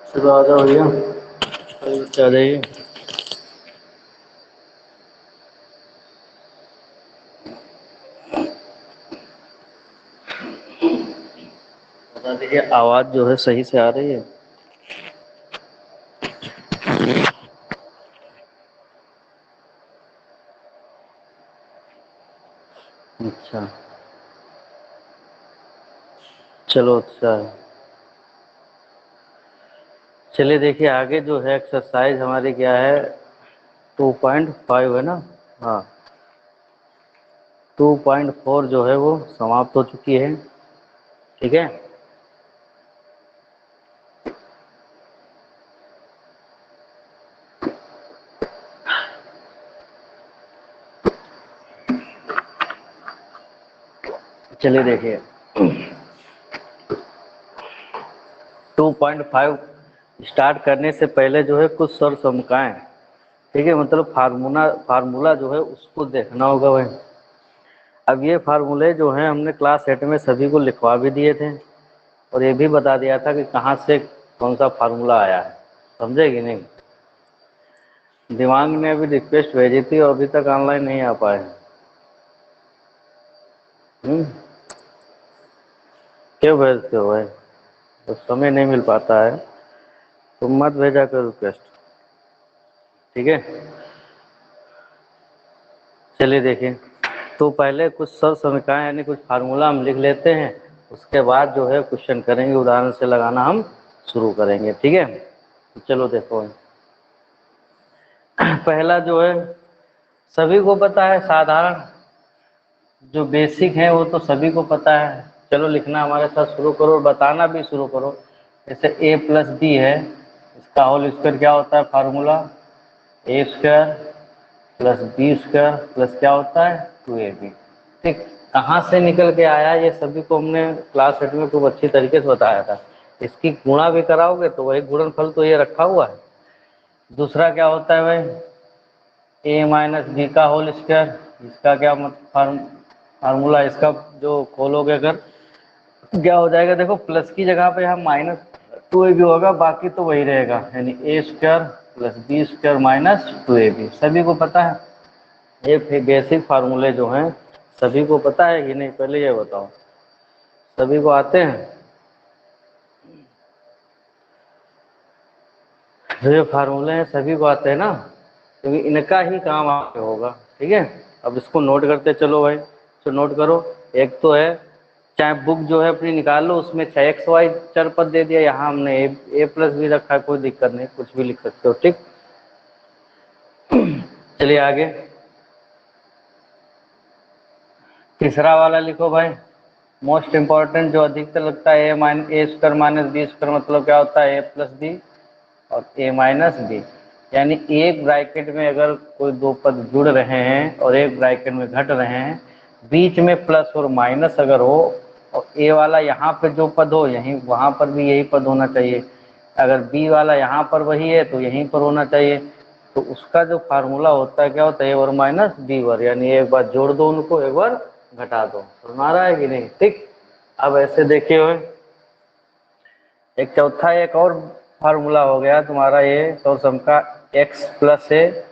चलो आ जाओ भैया, आ जाइए। बता दीजिए आवाज जो है सही से आ रही है? अच्छा, चलो अच्छा है। चलिए देखिए आगे जो है एक्सरसाइज हमारी क्या है, 2.5 है ना। हाँ, 2.4 जो है वो समाप्त हो चुकी है। ठीक है, चलिए देखिए 2.5 स्टार्ट करने से पहले जो है कुछ सर समकाएं। ठीक है, मतलब फार्मूला फार्मूला जो है उसको देखना होगा भाई। अब ये फार्मूले जो हैं हमने क्लास 8 में सभी को लिखवा भी दिए थे और ये भी बता दिया था कि कहाँ से कौन सा फार्मूला आया है। समझे कि नहीं? दिमाग ने अभी रिक्वेस्ट भेजी थी और अभी तक ऑनलाइन नहीं आ पाए। क्यों भेजते हो भाई? तो समय नहीं मिल पाता है तो मत भेजा कर रिक्वेस्ट। ठीक है, चलिए देखिए, तो पहले कुछ सर समीकरण यानी कुछ फार्मूला हम लिख लेते हैं, उसके बाद जो है क्वेश्चन करेंगे, उदाहरण से लगाना हम शुरू करेंगे। ठीक है, तो चलो देखो पहला जो है सभी को पता है, साधारण जो बेसिक है वो तो सभी को पता है। चलो लिखना हमारे साथ शुरू करो, बताना भी शुरू करो। जैसे a प्लस बी है, इसका होल स्क्वायर क्या होता है formula? A square plus B square plus क्या होता है 2ab। ठीक, कहाँ से निकल के आया ये सभी को हमने क्लास 8 में खूब अच्छी तरीके से बताया था। इसकी गुणा भी कराओगे तो वही गुणनफल तो ये रखा हुआ है। दूसरा क्या होता है भाई, ए माइनस बी का होल स्क्वायर। इसका क्या फार्मूला, इसका जो खोलोगे अगर क्या हो जाएगा, देखो प्लस की जगह पे यहाँ माइनस 2ab होगा, बाकी तो वही रहेगा, यानी A square plus B square minus 2ab। सभी को पता है ये बेसिक फार्मूले जो हैं, सभी को पता है कि नहीं? पहले ये बताओ, सभी को आते हैं? जो ये फार्मूले हैं सभी को आते हैं ना, क्योंकि इनका ही काम आगे होगा। ठीक है, अब इसको नोट करते चलो भाई। तो नोट करो, एक तो है, चाहे बुक जो है अपनी निकाल लो, उसमें 6xy चर पद दे दिया, यहाँ हमने ए प्लस भी रखा है, कोई दिक्कत नहीं, कुछ भी लिख सकते हो। ठीक, चलिए आगे तीसरा वाला लिखो भाई, मोस्ट इंपॉर्टेंट जो अधिकतर लगता है, ए स्क्वायर माइनस बी स्क्वायर, मतलब क्या होता है ए प्लस बी और ए माइनस बी। यानी एक ब्रैकेट में अगर कोई दो पद जुड़ रहे हैं और एक ब्रैकेट में घट रहे हैं, बीच में प्लस और माइनस अगर हो और ए वाला यहाँ पे जो पद हो यहीं वहाँ पर भी यही पद होना चाहिए, अगर बी वाला यहाँ पर वही है तो यहीं पर होना चाहिए, तो उसका जो फार्मूला होता है क्या होता है, ए वर माइनस बी वर, यानी एक बार जोड़ दो उनको, एक बार घटा दो। तुम्हारा है कि नहीं? ठीक, अब ऐसे देखे हुए एक चौथा एक और फार्मूला हो गया तुम्हारा, ये सौ सम का x प्लस ए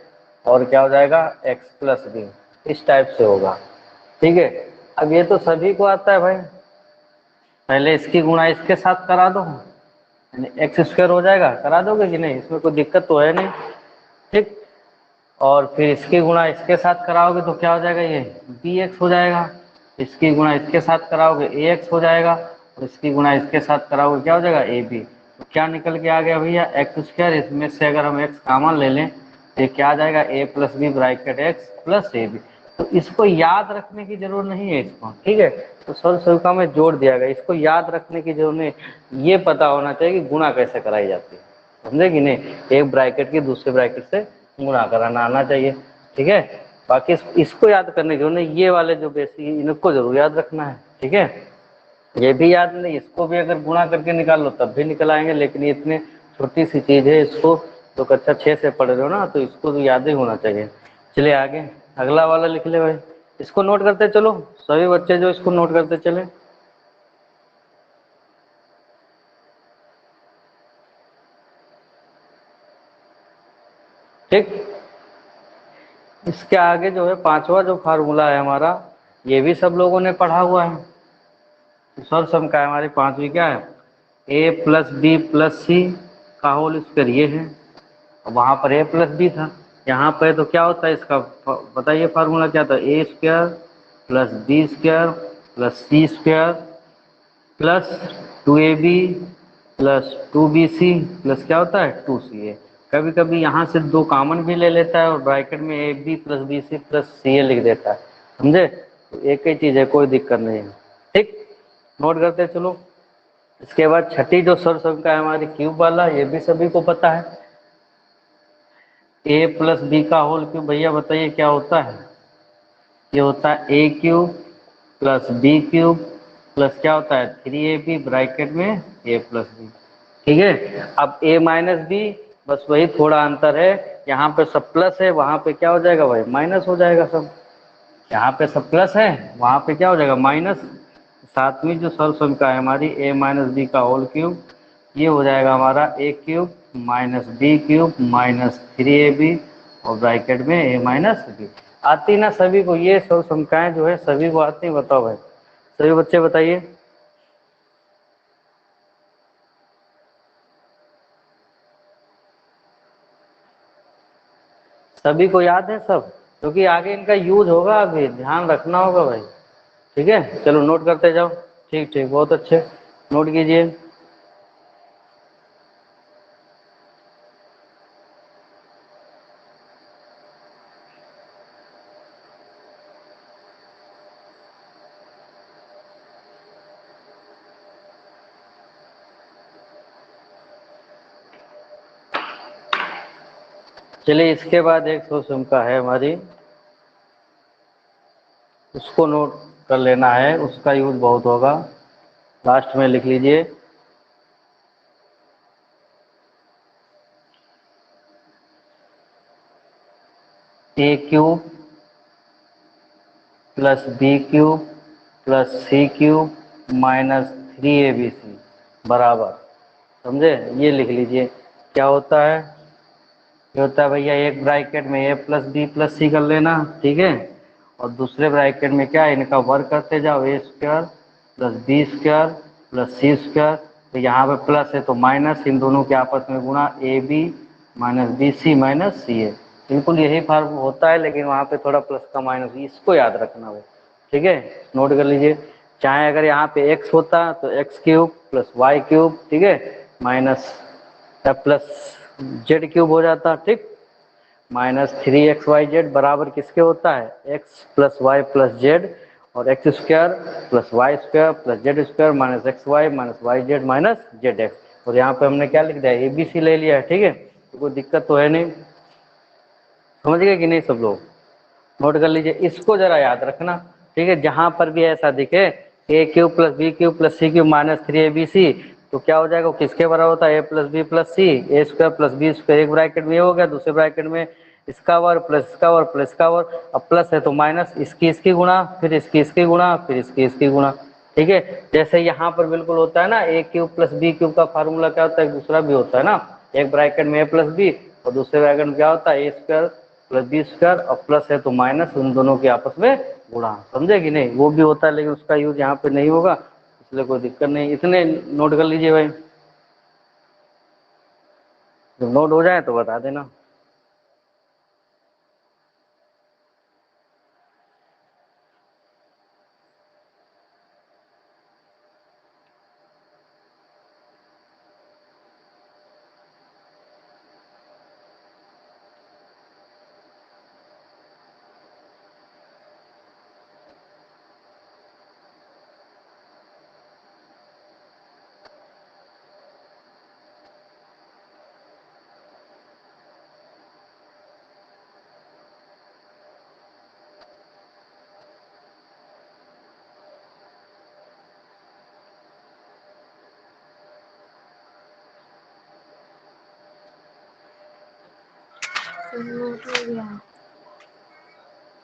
और क्या हो जाएगा x प्लस बी, इस टाइप से होगा। ठीक है, अब ये तो सभी को आता है भाई, पहले इसकी गुणा इसके साथ करा दो, यानी एक्स स्क्वायर हो जाएगा, करा दोगे कि नहीं? इसमें कोई दिक्कत तो है नहीं। ठीक, और फिर इसकी गुणा इसके साथ कराओगे तो क्या हो जाएगा, ये बी एक्स हो जाएगा। इसकी गुणा इसके साथ कराओगे ए एक्स हो जाएगा, और इसकी गुणा इसके साथ कराओगे क्या हो जाएगा ए बी। तो क्या निकल के आ गया भैया, एक्स स्क्वायर, इसमें से अगर हम एक्स कॉमन ले लें तो ये क्या आ जाएगा, A plus B bracket X plus A B. तो इसको याद रखने की जरूरत नहीं है इसको। ठीक है, तो सरल सविता में जोड़ दिया गया, इसको याद रखने की जरूरत नहीं, ये पता होना चाहिए कि गुणा कैसे कराई जाती है। समझे कि नहीं? एक ब्रैकेट की दूसरे ब्रैकेट से गुणा कराना आना चाहिए। ठीक है, बाकी इसको याद करने की जरूरत नहीं, ये वाले जो बेसिक इनको जरूर याद रखना है। ठीक है, ये भी याद नहीं, इसको भी अगर गुणा करके निकाल लो तब भी निकल आएंगे, लेकिन ये इतने छोटी सी चीज है, इसको तो कक्षा 6 से पढ़ रहे हो ना, तो इसको तो याद ही होना चाहिए। चलिए आगे अगला वाला लिख ले भाई, इसको नोट करते चलो, सभी बच्चे जो इसको नोट करते चले। ठीक। इसके आगे जो है पांचवा जो फार्मूला है हमारा, ये भी सब लोगों ने पढ़ा हुआ है। तो सर्वसम का हमारी पांचवी क्या है, ए प्लस बी प्लस सी का होल स्क्वायर ये है। वहां पर ए प्लस बी था, यहाँ पे तो क्या होता है इसका बताइए फार्मूला क्या था, A square plus B square plus C square plus 2ab plus 2bc plus क्या होता है 2ca। कभी कभी यहाँ से दो कॉमन भी ले लेता है और ब्रैकेट में A B plus B C plus C A लिख देता है, समझे। तो एक ही चीज़ है, कोई दिक्कत नहीं है। ठीक, नोट करते चलो। इसके बाद छठी जो सर्वसंख्या है हमारी क्यूब वाला, ये भी सभी को पता है। ए प्लस बी का होल क्यूब, भैया बताइए क्या होता है। ये होता है A cube plus B cube plus क्या होता है 3ab ब्रैकेट में ए प्लस बी। ठीक है, अब a माइनस बी, बस वही थोड़ा अंतर है, यहाँ पे सब प्लस है, वहाँ पे क्या हो जाएगा भाई माइनस हो जाएगा सब। यहाँ पे सब प्लस है, वहाँ पे क्या हो जाएगा माइनस। सातवीं जो सर्वसंख्या है हमारी a माइनस बी का होल क्यूब, ये हो जाएगा हमारा A cube minus B cube minus 3ab और ब्रैकेट में a माइनस बी। आती ना सभी को ये सर्वसंख्याएं जो है, सभी को आती, बताओ भाई सभी बच्चे बताइए। सभी को याद है सब, क्योंकि आगे इनका यूज होगा, अभी ध्यान रखना होगा भाई। ठीक है, चलो नोट करते जाओ। ठीक ठीक, बहुत अच्छे, नोट कीजिए। चलिए, इसके बाद एक सर्वसंख्या है हमारी, उसको नोट कर लेना है, उसका यूज बहुत होगा, लास्ट में लिख लीजिए। A cube plus B cube plus C cube minus 3abc बराबर, समझे, ये लिख लीजिए। क्या होता है, ये होता है भैया एक ब्रैकेट में ए प्लस बी प्लस सी कर लेना, ठीक है, और दूसरे ब्रैकेट में क्या है इनका वर्ग करते जाओ, A square plus B square plus C square. तो यहाँ पे प्लस है तो माइनस, इन दोनों के आपस में गुणा, A B minus B C minus C A. बिल्कुल यही फॉर्म होता है, लेकिन वहाँ पे थोड़ा प्लस का माइनस, इसको याद रखना हो। ठीक है, नोट कर लीजिए। चाहे अगर यहाँ पे एक्स होता तो X cube plus Y cube, ठीक है, माइनस प्लस जेड क्यूब हो जाता, ठीक, माइनस 3xyz बराबर किसके होता है, X plus Y plus Z, और X square plus Y square plus Z square minus X Y minus Y Z minus Z X. और यहाँ पे हमने क्या लिख दिया, ए बी सी ले लिया है। ठीक है, तो कोई दिक्कत तो है नहीं, समझ गए कि नहीं सब लोग। नोट कर लीजिए, इसको जरा याद रखना। ठीक है, जहां पर भी ऐसा दिखे A cube plus B cube plus C cube minus 3abc, तो क्या हो जाएगा, किसके बराबर होता है, A plus B plus C, A square plus B square, एक ब्रैकेट में ये हो गया, दूसरे ब्रैकेट में इसका वर्ग प्लस इसका वर्ग प्लस इसका वर्ग, अब प्लस है तो माइनस, इसकी गुणा, फिर इसकी गुणा, फिर इसकी गुणा। ठीक है, जैसे यहाँ पर बिल्कुल होता है ना, ए क्यूब प्लस बी क्यूब का फार्मूला क्या होता है, दूसरा भी होता है ना, एक ब्रैकेट में ए प्लस बी और दूसरे ब्रैकेट में क्या होता है, ए स्क्वायर प्लस बी स्क्वायर, और प्लस है तो माइनस, उन दोनों के आपस में गुणा, समझे कि नहीं। वो भी होता है लेकिन उसका यूज यहाँ पे नहीं होगा, इसलिए कोई दिक्कत नहीं, इतने नोट कर लीजिए भाई, जब नोट हो जाए तो बता देना।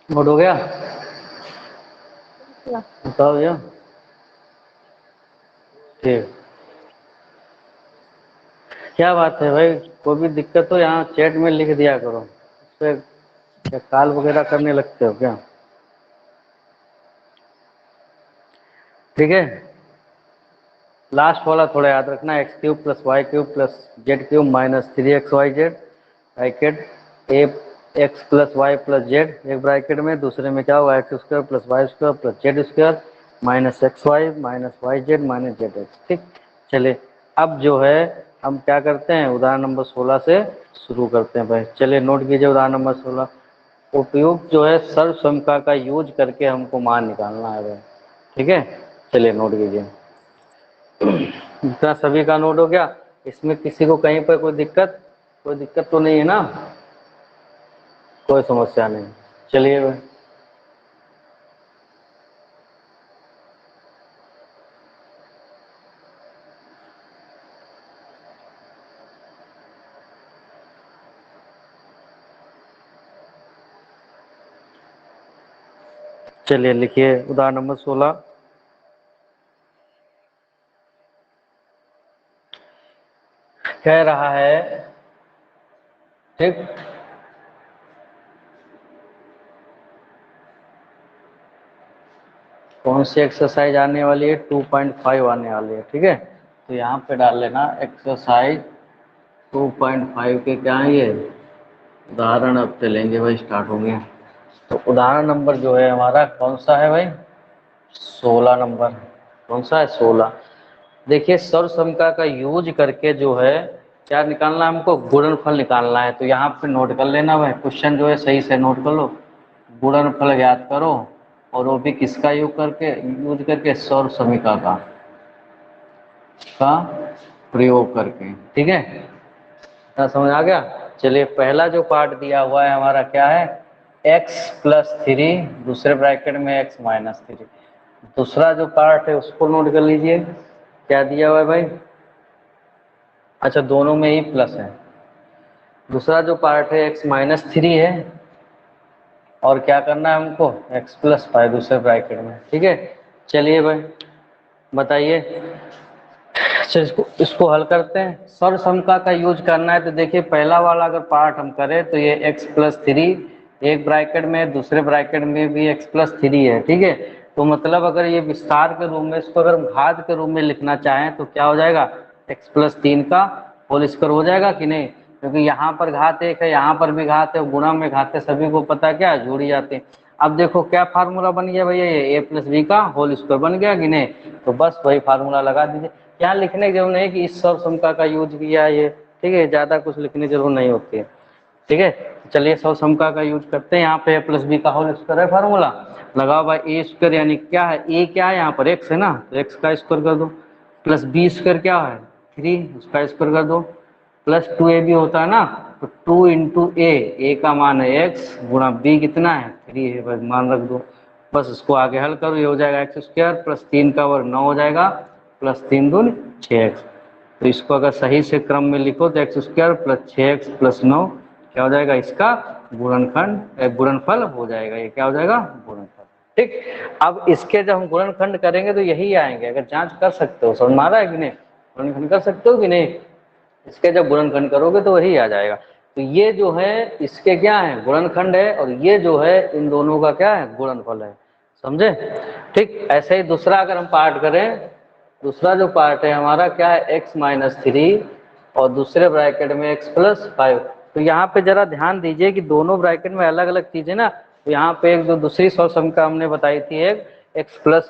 नोट हो गया, बताओ भैया। ठीक, क्या बात है भाई, कोई भी दिक्कत हो यहाँ चैट में लिख दिया करो। पे क्या काल वगैरह करने लगते हो क्या? ठीक है, लास्ट वाला थोड़ा याद रखना, X cube plus Y cube plus Z cube minus 3xyz bracket A X plus Y plus Z एक ब्रैकेट में, दूसरे में क्या होगा X square plus Y square plus Z square minus X Y minus Y Z minus Z X. ठीक, चलिए अब जो है हम क्या करते हैं, उदाहरण नंबर 16 से शुरू करते हैं भाई। चलिए नोट कीजिए उदाहरण नंबर 16। उपयुक्त जो है सर्वसमता का यूज करके हमको मान निकालना है भाई। ठीक है, चलिए नोट कीजिए। इतना सभी का नोट हो गया? इसमें किसी को कहीं पर कोई दिक्कत तो नहीं है ना? कोई समस्या नहीं। चलिए भाई, चलिए लिखिए उदाहरण नंबर 16। कह रहा है, ठीक, कौन सी एक्सरसाइज आने वाली है? 2.5 आने वाली है। ठीक है, तो यहाँ पे डाल लेना एक्सरसाइज 2.5 के क्या है ये उदाहरण। अब चलेंगे भाई, स्टार्ट होंगे। तो उदाहरण नंबर जो है हमारा कौन सा है भाई? 16 नंबर। कौन सा है? 16। देखिए सर्वसमता का यूज करके जो है क्या निकालना है हमको? गुणनफल निकालना है। तो यहाँ पे नोट कर लेना भाई, क्वेश्चन जो है सही से नोट कर लो। गुणनफल ज्ञात करो, और वो भी किसका यूज करके? सर्वसमिका का प्रयोग करके। ठीक है, क्या समझ आ गया? चलिए पहला जो पार्ट दिया हुआ है हमारा क्या है? x प्लस 3 दूसरे ब्रैकेट में x माइनस 3। दूसरा जो पार्ट है उसको नोट कर लीजिए, क्या दिया हुआ है भाई? अच्छा, दोनों में ही प्लस है। दूसरा जो पार्ट है x माइनस 3 है, और क्या करना है हमको? x प्लस 5 दूसरे ब्रैकेट में। ठीक है, चलिए भाई बताइए। अच्छा, इसको हल करते हैं। सर्वसमता का यूज करना है तो देखिए पहला वाला अगर पार्ट हम करें तो ये x प्लस 3 एक ब्रैकेट में, दूसरे ब्रैकेट में भी x प्लस 3 है। ठीक है, तो मतलब अगर ये विस्तार के रूप में, इसको अगर हम घात के रूप में लिखना चाहें तो क्या हो जाएगा? x प्लस 3 का होल स्क्वायर हो जाएगा कि नहीं? क्योंकि यहाँ पर घात एक है, यहाँ पर भी घात है, गुणा में घात है, सभी को पता है क्या जोड़ी जाते हैं। अब देखो क्या फार्मूला बन गया भैया, ये a प्लस बी का होल स्क्वायर बन गया कि नहीं? तो बस वही फार्मूला लगा दीजिए। यहाँ लिखने की जरूरत नहीं कि इस सर्वसमता का यूज किया है ये। ठीक है, ज्यादा कुछ लिखने की जरूरत नहीं होती है। ठीक है, चलिए सर्वसमता का यूज करते हैं। यहाँ पे a प्लस बी का होल स्क्वायर है फार्मूला, लगाओ भाई। ए स्क्वायर यानी क्या है? ए क्या है यहाँ पर? एक्स है ना, तो एक्स का स्क्वायर कर दो। प्लस बी स्क्वायर क्या है? 3, उसका स्क्वायर कर दो। प्लस 2a भी होता है ना, तो 2 इंटू ए का मान है एक्स, गुणा बी कितना है? 3 है भाई, मान रख दो। बस इसको आगे हल करो, ये हो जाएगा एक्स स्क्वायर प्लस 3 का वर्ग 9 हो जाएगा, प्लस 3 दूनी 6x। तो इसको अगर सही से क्रम में लिखो तो x square plus 6x plus 9 क्या हो जाएगा? इसका गुणनफल हो जाएगा। ये क्या हो जाएगा? गुणनफल। ठीक, अब इसके जब हम गुणनखंड करेंगे तो यही आएंगे। अगर जांच कर सकते हो, समझ में आ रहा है कि नहीं? गुणनखंड कर सकते हो कि नहीं? इसके जब गुणनखंड करोगे तो वही आ जाएगा। तो ये जो है इसके क्या है? गुणनखंड है, और ये जो है इन दोनों का क्या है? गुणनफल है। समझे? ठीक, ऐसे ही दूसरा अगर हम पार्ट करें, दूसरा जो पार्ट है हमारा क्या है? x माइनस 3 और दूसरे ब्रैकेट में x प्लस 5। तो यहाँ पे जरा ध्यान दीजिए कि दोनों ब्रैकेट में अलग अलग चीजें ना। तो यहाँ पे एक जो दूसरी सर्वसमता हमने बताई थी, एक x प्लस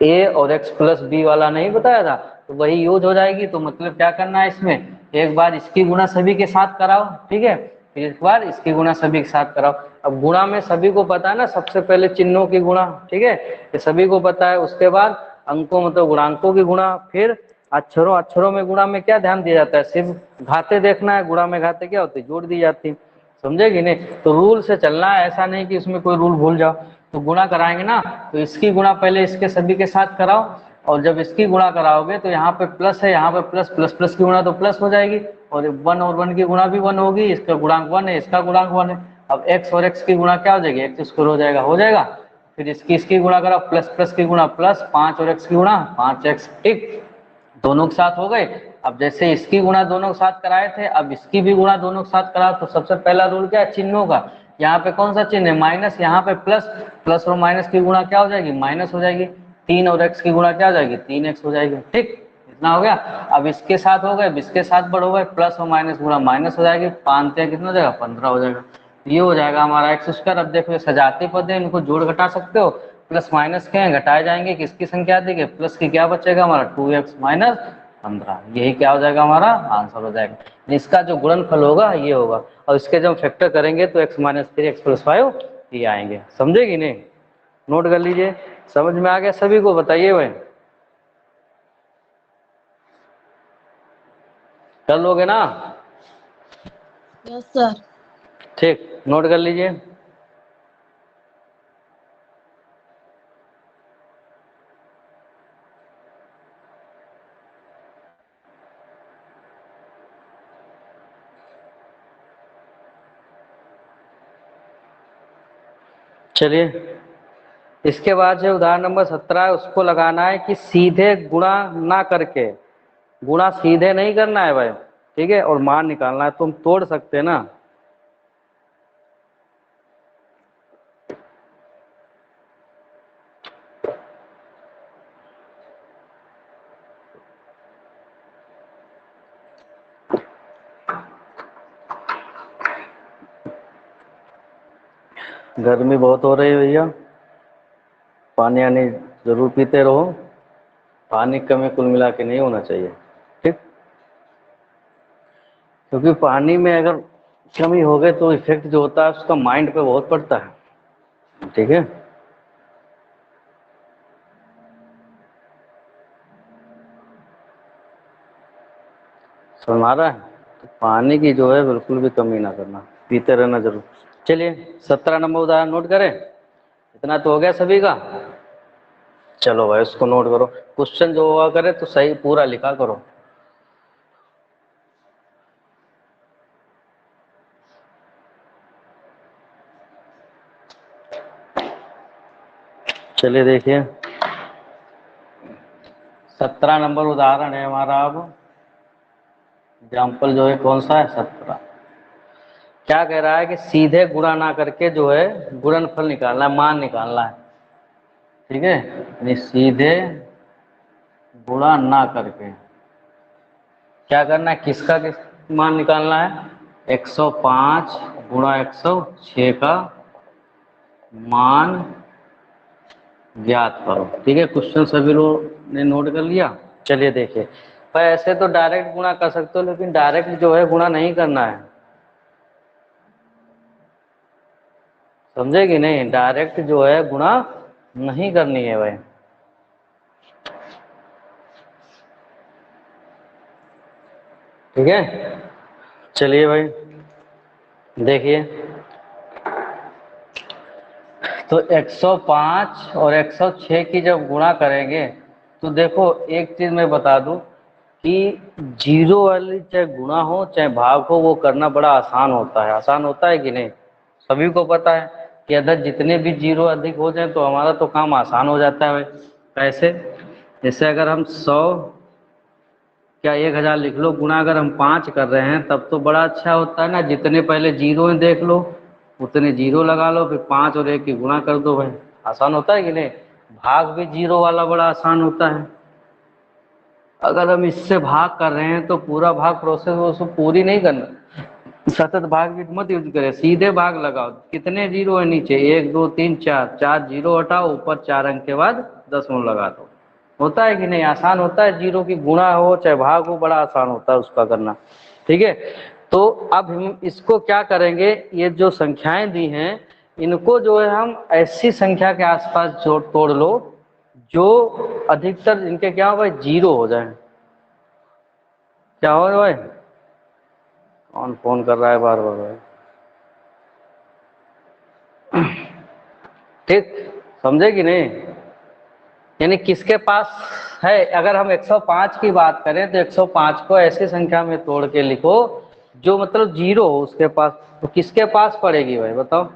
ए और x प्लस बी वाला नहीं बताया था, तो वही यूज हो जाएगी। तो मतलब क्या करना है इसमें? एक बार इसकी गुणा सभी के साथ कराओ, ठीक है, फिर एक बार इसकी गुणा सभी के साथ कराओ। अब गुणा में सभी को पता है ना, सबसे पहले चिन्हों की गुणा। ठीक है, ये सभी को पता है। उसके बाद अंकों मतलब गुणांकों की गुणा, फिर अक्षरों में गुणा में क्या ध्यान दिया जाता है? सिर्फ घाते देखना है। गुणा में घाते क्या होते? जोड़ दी जाती है। समझेगी नहीं? तो रूल से चलना है, ऐसा नहीं कि इसमें कोई रूल भूल जाओ। तो गुणा कराएंगे ना, तो इसकी गुणा पहले इसके सभी के साथ कराओ, और जब इसकी गुणा कराओगे तो यहाँ पे प्लस है, यहाँ पे प्लस प्लस प्लस की गुणा तो प्लस हो जाएगी, और 1 और 1 की गुणा भी 1 होगी। इसका गुणांक 1 है, इसका गुणांक 1 है। अब x और x की गुणा क्या हो जाएगी? एक्स स्क्वायर हो जाएगा। फिर इसकी गुणा करो, प्लस प्लस की गुणा प्लस, 5 और x की गुणा 5x। ठीक, दोनों के साथ हो गए। अब जैसे इसकी गुणा दोनों के साथ कराए थे, अब इसकी भी गुणा दोनों के साथ करा, तो सबसे पहला रूल क्या है, चिन्हों का। यहाँ पे कौन सा चिन्ह है, माइनस, यहाँ पे प्लस, प्लस और माइनस की गुणा क्या हो जाएगी, माइनस हो जाएगी। 3 और x की गुणा क्या हो जाएगी, 3x हो जाएगी। ठीक, इतना हो गया। अब इसके साथ हो गए, अब इसके साथ बढ़ो गए, प्लस और माइनस गुणा माइनस हो जाएगी, 5 कितना हो जाएगा, 15 हो जाएगा। ये हो जाएगा हमारा एक्स स्क्वायर। अब देखो सजाती पद है, इनको जोड़ घटा सकते हो, प्लस माइनस के हैं घटाए जाएंगे, किसकी संख्या देंगे, प्लस की क्या बचेगा हमारा 2x माइनस 15, यही क्या हो जाएगा हमारा आंसर हो जाएगा। इसका जो गुणनफल होगा ये होगा, और इसके जब फैक्टर करेंगे तो x माइनस 3 x प्लस 5 ये आएंगे। समझे कि नहीं, नोट कर लीजिए। समझ में आ गया सभी को, बताइए भाई, कर लोगे ना? Yes sir. ठीक, नोट कर लीजिए। चलिए, इसके बाद जो उदाहरण नंबर 17 है उसको लगाना है कि सीधे गुणा ना करके, गुणा सीधे नहीं करना है भाई, ठीक है, और मान निकालना है। तुम तोड़ सकते हैं ना, गर्मी बहुत हो रही है भैया, पानी आनी जरूर पीते रहो, पानी की कमी कुल मिला के नहीं होना चाहिए। ठीक, क्योंकि पानी में अगर कमी हो गई तो इफेक्ट जो होता है उसका माइंड पे बहुत पड़ता है। ठीक है, समझ आ रहा है? तो पानी की जो है बिल्कुल भी कमी ना करना, पीते रहना जरूर। चलिए 17 नंबर उदाहरण नोट करें, इतना तो हो गया सभी का। चलो भाई उसको नोट करो, क्वेश्चन जो हुआ करे तो सही पूरा लिखा करो। चलिए देखिए 17 नंबर उदाहरण है हमारा। अब एग्जाम्पल जो है कौन सा है, 17। क्या कह रहा है कि सीधे गुणा ना करके जो है गुणनफल निकालना है, मान निकालना है। ठीक है, यानी सीधे गुणा ना करके क्या करना है, किसका किस मान निकालना है, 105 गुणा 106 का मान ज्ञात करो। ठीक है, क्वेश्चन सभी लोग ने नोट कर लिया। चलिए देखिए भाई, ऐसे तो डायरेक्ट गुणा कर सकते हो, लेकिन डायरेक्ट जो है गुणा नहीं करना है, समझे कि नहीं, डायरेक्ट जो है गुणा नहीं करनी है भाई। ठीक है, चलिए भाई देखिए, तो 105 और 106 की जब गुणा करेंगे तो देखो एक चीज मैं बता दूं कि जीरो वाली चाहे गुणा हो चाहे भाग हो वो करना बड़ा आसान होता है। आसान होता है कि नहीं, सभी को पता है कि अगर जितने भी जीरो अधिक हो जाए तो हमारा तो काम आसान हो जाता है भाई। कैसे, जैसे अगर हम 100 क्या 1000 लिख लो, गुणा अगर हम 5 कर रहे हैं तब तो बड़ा अच्छा होता है ना, जितने पहले जीरो हैं देख लो उतने जीरो लगा लो, फिर 5 और 1 की गुणा कर दो भाई, आसान होता है कि नहीं। भाग भी जीरो वाला बड़ा आसान होता है। अगर हम इससे भाग कर रहे हैं तो पूरा भाग प्रोसेस उसको पूरी नहीं करना, सतत भाग भी मत यूज करें, सीधे भाग लगाओ। कितने जीरो है नीचे, 1 2 3 4, 4 जीरो हटाओ, ऊपर 4 अंक के बाद दशमलव लगा दो। होता है कि नहीं, आसान होता है, जीरो की गुणा हो चाहे भाग हो बड़ा आसान होता है उसका करना। ठीक है, तो अब हम इसको क्या करेंगे, ये जो संख्याएं दी हैं इनको जो है हम ऐसी संख्या के आसपास जोड़ तोड़ लो जो अधिकतर इनके क्या हो भाई, जीरो हो जाए। क्या हो भाई, कौन फोन कर रहा है बार बार भाई? ठीक, समझे कि नहीं, यानी किसके पास है, अगर हम 105 की बात करें तो 105 को ऐसी संख्या में तोड़ के लिखो जो मतलब जीरो हो उसके पास, तो किसके पास पड़ेगी भाई बताओ,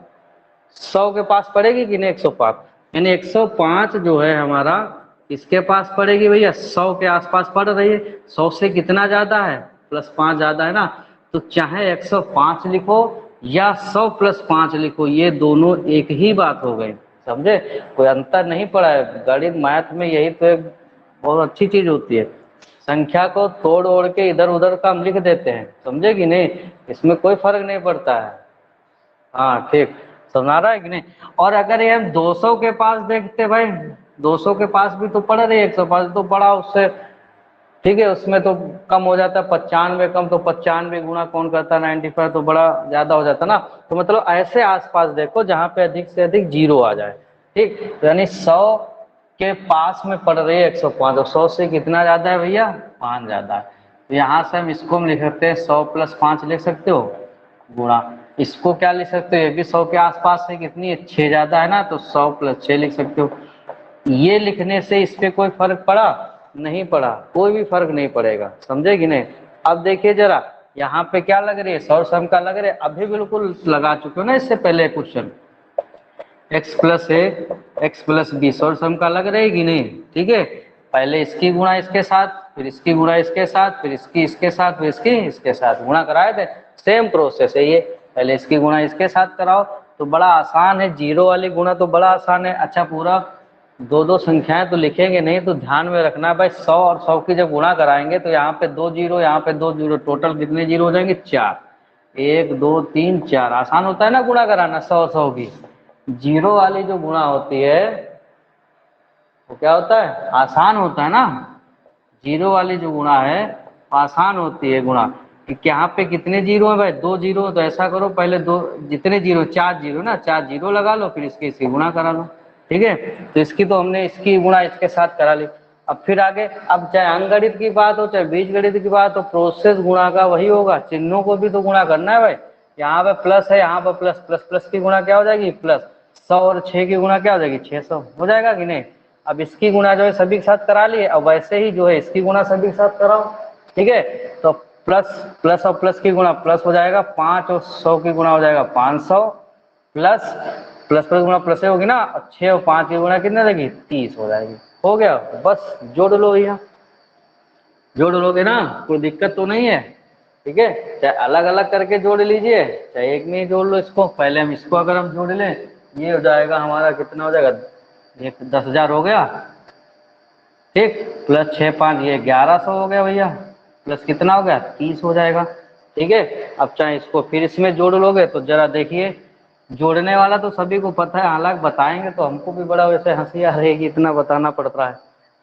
100 के पास पड़ेगी कि नहीं 105, यानी 105 जो है हमारा किसके पास पड़ेगी भैया? 100 के आसपास पड़ रही है। 100 से कितना ज्यादा है? +5 ज्यादा है ना। तो चाहे 105 लिखो या 100 + 5 लिखो, ये दोनों एक ही बात हो गई। समझे? कोई अंतर नहीं पड़ा है। गणित मैथ में यही तो एक बहुत अच्छी चीज होती है। संख्या को तोड़ ओड़ के इधर उधर का हम लिख देते हैं, समझे कि नहीं? इसमें कोई फर्क नहीं पड़ता है। हाँ ठीक, समझ रहा है कि नहीं? और अगर ये हम 200 के पास देखते भाई, 200 के पास भी तो पड़ रही है, 105 तो बड़ा उससे, ठीक है, उसमें तो कम हो जाता है। 95 कम तो 95 गुना कौन करता है? 95 तो बड़ा ज्यादा हो जाता ना। तो मतलब ऐसे आसपास देखो जहाँ पे अधिक से अधिक 0 आ जाए। ठीक, तो यानी 100 के पास में पड़ रही है 105, और 100 से कितना ज्यादा है भैया? 5 ज्यादा है। तो यहाँ से हम इसको हम लिख सकते हैं 100 + 5 लिख सकते हो गुणा, इसको क्या लिख सकते हो? ये भी 100 के आसपास है, कितनी है? 6 ज्यादा है ना, तो 100 + 6 लिख सकते हो। ये लिखने से इस पे कोई फर्क पड़ा? नहीं पड़ा, कोई भी फर्क नहीं पड़ेगा। समझे कि नहीं? अब देखिए जरा, यहाँ पे क्या लग रही है? सौ सम का लग रहा है। अभी बिल्कुल लगा चुके हो ना इससे पहले question, x + a x + b सौ सम का लग रहा है कि नहीं? ठीक है, पहले इसकी गुणा इसके साथ, फिर इसकी गुणा इसके साथ, फिर इसकी इसके साथ, फिर इसकी इसके साथ गुणा कराए थे। सेम प्रोसेस है ये, पहले इसकी गुणा इसके साथ कराओ तो बड़ा आसान है। 0 वाली गुणा तो बड़ा आसान है। अच्छा, पूरा दो दो संख्याएं तो लिखेंगे नहीं, तो ध्यान में रखना भाई 100 और 100 की जब गुणा कराएंगे तो यहाँ पे 2 0, यहाँ पे 2 0, टोटल कितने 0 हो जाएंगे? 4। 1 2 3 4। आसान होता है ना गुणा कराना 100 और 100 की। 0 वाली जो गुणा होती है वो क्या होता है? आसान होता है ना। 0 वाली जो गुणा है आसान होती है गुणा। कि यहाँ पे कितने 0 है भाई? 2 0। तो ऐसा करो, पहले दो जितने 0, 4 0 ना, 4 0 लगा लो, फिर इसकी गुणा करा लो। ठीक है, तो इसकी तो हमने इसकी गुणा इसके साथ करा ली। अब फिर आगे, अब चाहे अंकगणित की बात हो चाहे बीजगणित की बात हो, प्रोसेस गुणा का वही होगा। चिन्हों को भी तो गुणा करना है भाई। यहाँ पे प्लस है, यहाँ पर प्लस, प्लस प्लस की गुणा क्या हो जाएगी? प्लस। 100 और 6 की गुणा क्या हो जाएगी? 600 हो जाएगा कि नहीं? अब इसकी गुणा जो है सभी के साथ करा लिए, अब वैसे ही जो है इसकी गुणा सभी के साथ कराओ। ठीक है, तो प्लस प्लस और प्लस की गुणा प्लस हो जाएगा 5, और 100 की गुणा हो जाएगा 500, प्लस प्लस प्लस गुणा प्लस होगी ना, 6 और 5 की गुणा कितने लगी? 30 हो जाएगी। हो गया, बस जोड़ लो भैया। जोड़ लोगे ना, कोई दिक्कत तो नहीं है। ठीक है, चाहे अलग अलग करके जोड़ लीजिए, चाहे एक में ही जोड़ लो इसको। पहले हम इसको अगर हम जोड़ लें, ये हो जाएगा हमारा, कितना हो जाएगा? 10,000 हो गया। ठीक, प्लस 6 5 ये 1100 हो गया भैया। प्लस कितना हो गया? 30 हो जाएगा। ठीक है, अब चाहे इसको फिर इसमें जोड़ लोगे तो जरा देखिए, जोड़ने वाला तो सभी को पता है, हालांकि बताएंगे तो हमको भी बड़ा वैसे हंसी आ रही है कि इतना बताना पड़ता है।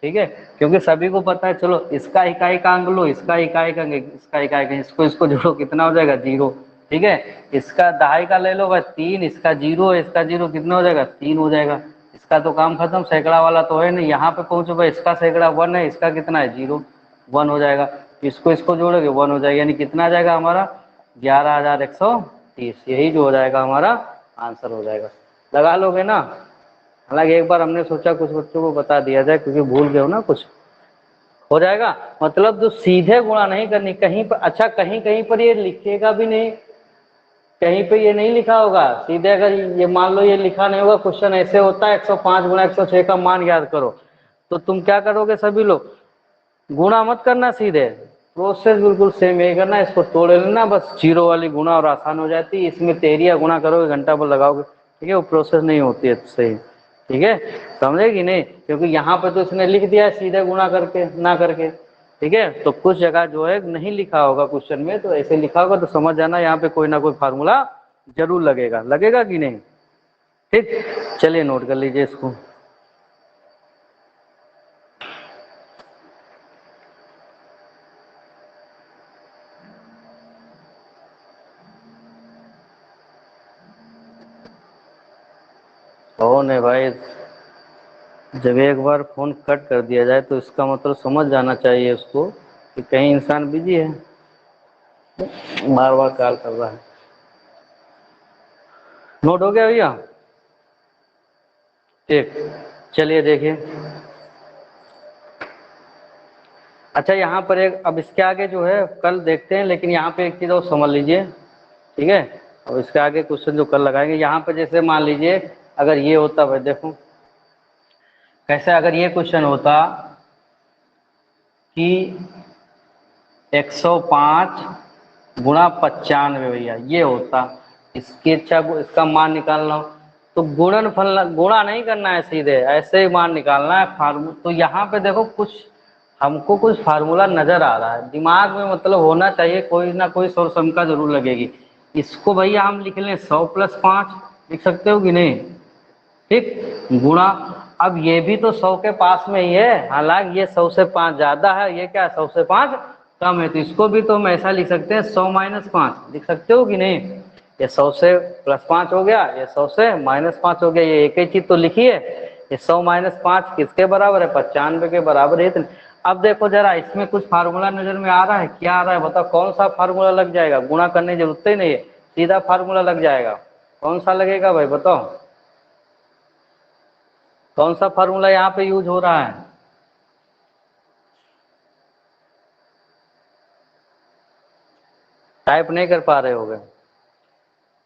ठीक है, क्योंकि सभी को पता है। चलो, इसका इकाई का अंक लो, इसका इकाई का, इसका इकाई का, इसको जोड़ो, कितना हो जाएगा? 0। ठीक है, इसका दहाई का ले लो भाई 3, इसका 0, इसका 0 कितना हो जाएगा? 3 हो जाएगा। इसका तो काम खत्म, सैकड़ा वाला तो है नहीं। यहाँ पे पहुंचो भाई, इसका सैकड़ा 1 है, इसका कितना है? 0, 1 हो जाएगा। इसको जोड़ोगे 1 हो जाएगा, यानी कितना आ जाएगा हमारा? 11,130। यही जो हो जाएगा हमारा आंसर हो जाएगा। लगा लोगे ना? हालांकि एक बार हमने सोचा कुछ बच्चों को बता दिया जाए, क्योंकि भूल गए हो ना कुछ। हो जाएगा, मतलब जो सीधे गुणा नहीं करनी कहीं पर। अच्छा, कहीं कहीं पर ये लिखेगा भी नहीं, कहीं पे ये नहीं लिखा होगा सीधे। अगर ये मान लो ये लिखा नहीं होगा, क्वेश्चन ऐसे होता है 105 गुणा 106 का मान ज्ञात करो, तो तुम क्या करोगे सभी लोग? गुणा मत करना सीधे, प्रोसेस बिल्कुल सेम यही करना। इसको तोड़ लेना बस, 0 वाली गुणा और आसान हो जाती है। इसमें तेरिया गुणा करोगे, घंटा भर लगाओगे। ठीक है, वो प्रोसेस नहीं होती है सही। ठीक है, समझे कि नहीं? क्योंकि यहाँ पे तो इसने लिख दिया है सीधे गुणा करके ना करके। ठीक है, तो कुछ जगह जो है नहीं लिखा होगा क्वेश्चन में, तो ऐसे लिखा होगा तो समझ जाना यहाँ पे कोई ना कोई फार्मूला जरूर लगेगा। लगेगा कि नहीं? ठीक, चलिए नोट कर लीजिए इसको। कौन है भाई? जब एक बार फोन कट कर दिया जाए तो इसका मतलब समझ जाना चाहिए उसको कि कहीं इंसान बिजी है, बार बार कॉल कर रहा है। नोट हो गया भैया? ठीक, चलिए देखिए। अच्छा, यहाँ पर एक, अब इसके आगे जो है कल देखते हैं, लेकिन यहाँ पे एक चीज़ और समझ लीजिए। ठीक है, अब इसके आगे क्वेश्चन जो कल लगाएंगे, यहाँ पे जैसे मान लीजिए अगर ये होता भाई, देखो कैसे, अगर ये क्वेश्चन होता कि 105 गुणा 95 भैया, ये होता, इसकी अच्छा इसका मान निकालना हो तो गुणनफल, गुणा नहीं करना है, सीधे ऐसे ही मान निकालना है फार्मूला। तो यहाँ पे देखो कुछ हमको कुछ फार्मूला नजर आ रहा है दिमाग में, मतलब होना चाहिए कोई ना कोई सोर्स हमका जरूर लगेगी। इसको भैया हम लिख लें 100 + 5, लिख सकते हो कि नहीं, ठीक, गुणा, अब ये भी तो 100 के पास में ही है, हालांकि ये 100 से 5 ज्यादा है, ये क्या 100 से 5 कम है, तो इसको भी तो हम ऐसा लिख सकते हैं 100 - 5, लिख सकते हो कि नहीं। ये 100 से +5 हो गया, ये 100 से -5 हो गया, ये एक ही चीज तो लिखी है। ये 100 - 5 किसके बराबर है, 95 के बराबर है। अब देखो जरा इसमें कुछ फार्मूला नजर में आ रहा है, क्या आ रहा है बताओ, कौन सा फार्मूला लग जाएगा, गुणा करने की जरूरत ही नहीं है, सीधा फार्मूला लग जाएगा। कौन सा लगेगा भाई बताओ, कौन सा फार्मूला यहाँ पे यूज हो रहा है। टाइप नहीं कर पा रहे होगे,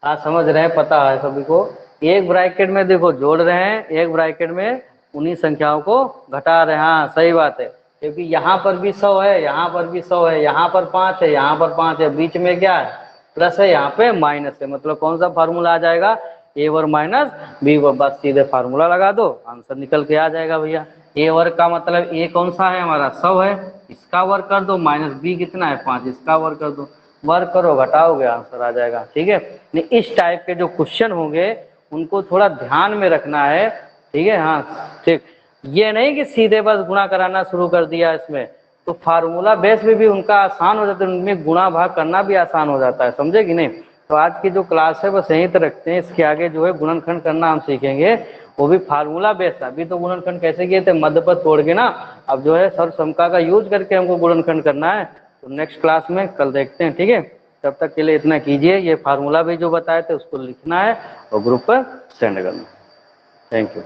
आप समझ रहे हैं, पता है सभी को। एक ब्रैकेट में देखो जोड़ रहे हैं, एक ब्रैकेट में उन्हीं संख्याओं को घटा रहे हैं। हाँ सही बात है, क्योंकि यहाँ पर भी 100 है, यहाँ पर भी 100 है, यहाँ पर 5 है, यहाँ पर 5 है, बीच में क्या है, प्लस है, यहाँ पे माइनस है। मतलब कौन सा फार्मूला आ जाएगा, ए वर्ग माइनस बी वर्ग, बस सीधे फार्मूला लगा दो, आंसर निकल के आ जाएगा भैया। ए वर्ग का मतलब ए कौन सा है हमारा, 100 है, इसका वर्ग कर दो, माइनस बी कितना है 5, इसका वर्ग कर दो, वर्ग करो घटाओगे आंसर आ जाएगा। ठीक है, इस टाइप के जो क्वेश्चन होंगे उनको थोड़ा ध्यान में रखना है। ठीक है, हाँ ठीक, ये नहीं कि सीधे बस गुणा कराना शुरू कर दिया इसमें, तो फार्मूला बेस में भी उनका आसान हो जाता है, उनमें गुणा भाग करना भी आसान हो जाता है, समझे कि नहीं। तो आज की जो क्लास है बस यहीं तक रखते हैं, इसके आगे जो है गुणनखंड करना हम सीखेंगे, वो भी फार्मूला बेस्ड। अभी तो गुणनखंड कैसे किए थे, मध्य पद तोड़ के ना, अब जो है सर्वसमता का यूज करके हमको गुणनखंड करना है। तो नेक्स्ट क्लास में कल देखते हैं, ठीक है। तब तक के लिए इतना कीजिए, ये फार्मूला भी जो बताए थे उसको लिखना है और ग्रुप पर सेंड करना। Thank you.